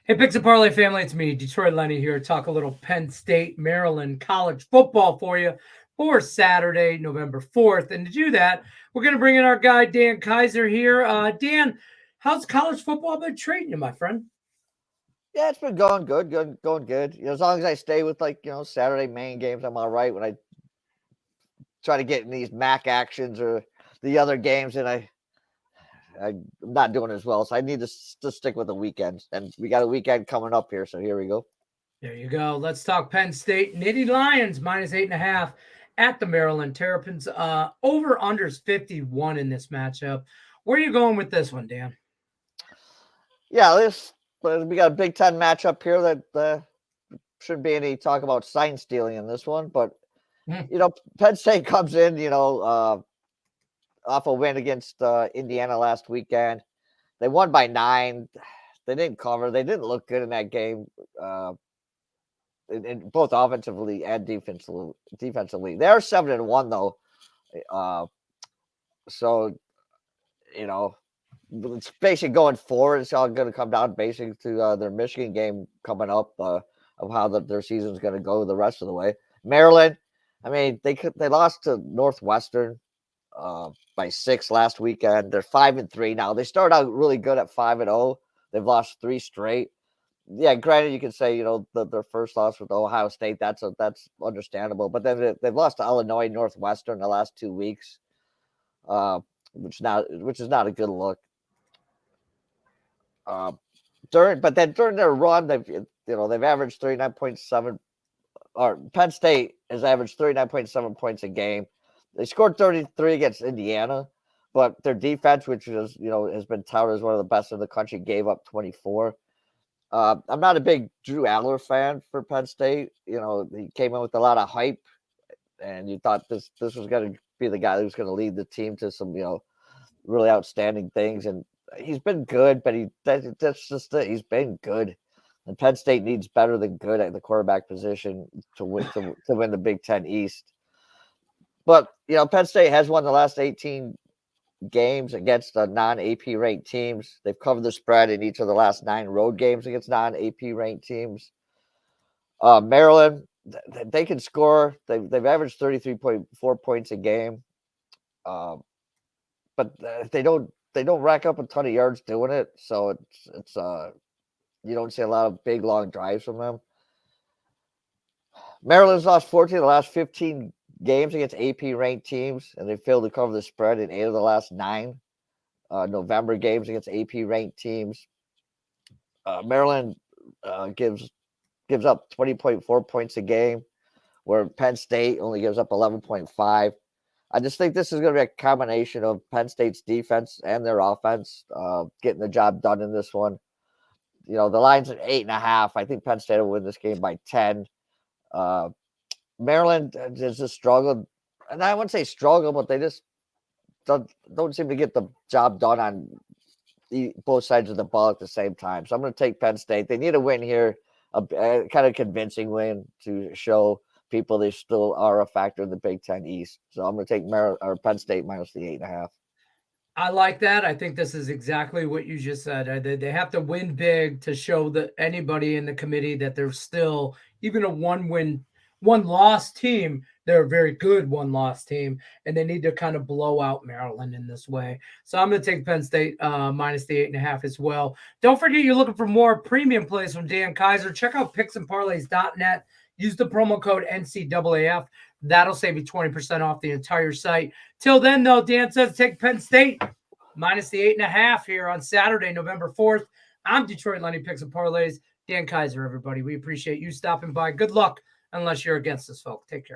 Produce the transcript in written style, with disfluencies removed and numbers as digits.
Hey, Picks Parlay family, it's me, Detroit Lenny here. Talk a little Penn State, Maryland college football for you for Saturday, November 4th. And to do that, we're going to bring in our guy, Dan Kaiser here. Dan, how's college football been treating you, my friend? Yeah, it's been going going good. As long as I stay with Saturday main games, I'm all right. When I try to get in these MAC actions or the other games, and I'm not doing as well. So I need to stick with the weekends, and we got a weekend coming up here. So here we go. There you go. Let's talk Penn State. Nittany Lions -8.5 at the Maryland Terrapins. Over unders 51 in this matchup. Where are you going with this one, Dan? Yeah, we got a Big Ten matchup here that shouldn't be any talk about sign stealing in this one, but Penn State comes in, off a win against Indiana last weekend. They won by 9. They didn't cover. They didn't look good in that game, in both offensively and defensively. They are 7-1 though, so it's basically going forward. It's all going to come down basically to their Michigan game coming up, of how their season is going to go the rest of the way. Maryland, I mean, they lost to Northwestern by 6 last weekend. They're 5-3 now. They started out really good at 5-0. They've lost 3 straight. Yeah, granted, you can say their first loss with Ohio State. That's understandable. But then they've lost to Illinois, Northwestern the last 2 weeks, which is not a good look. During their run, they've averaged 39.7. Or Penn State has averaged 39.7 points a game. They scored 33 against Indiana, but their defense, which is has been touted as one of the best in the country, gave up 24. I'm not a big Drew Aller fan for Penn State. He came in with a lot of hype, and you thought this was going to be the guy who's going to lead the team to some really outstanding things, and he's been good. But that's just it. He's been good. And Penn State needs better than good at the quarterback position to win the Big Ten East. But Penn State has won the last 18 games against non-AP ranked teams. They've covered the spread in each of the last 9 road games against non-AP ranked teams. Maryland, they can score. They've averaged 33.4 points a game, but they don't rack up a ton of yards doing it. So it's you don't see a lot of big, long drives from them. Maryland's lost 14 of the last 15 games against AP-ranked teams, and they failed to cover the spread in 8 of the last 9 November games against AP-ranked teams. Maryland gives up 20.4 points a game, where Penn State only gives up 11.5. I just think this is going to be a combination of Penn State's defense and their offense getting the job done in this one. The line's at 8.5. I think Penn State will win this game by 10. Maryland has just struggled, and I wouldn't say struggle, but they just don't seem to get the job done on both sides of the ball at the same time. So I'm going to take Penn State. They need a win here, a kind of convincing win to show people they still are a factor in the Big Ten East. So I'm going to take Penn State minus the 8.5. I like that. I think this is exactly what you just said. They have to win big to show that anybody in the committee that they're still even a one-loss team. They're a very good one-loss team, and they need to kind of blow out Maryland in this way. So I'm going to take Penn State minus the 8.5 as well. Don't forget, you're looking for more premium plays from Dan Kaiser. Check out picksandparlays.net. Use the promo code NCAAF. That'll save you 20% off the entire site. Till then, though, Dan says take Penn State minus the 8.5 here on Saturday, November 4th. I'm Detroit Lenny, Picks and Parlays. Dan Kaiser, everybody. We appreciate you stopping by. Good luck, unless you're against us, folks. Take care.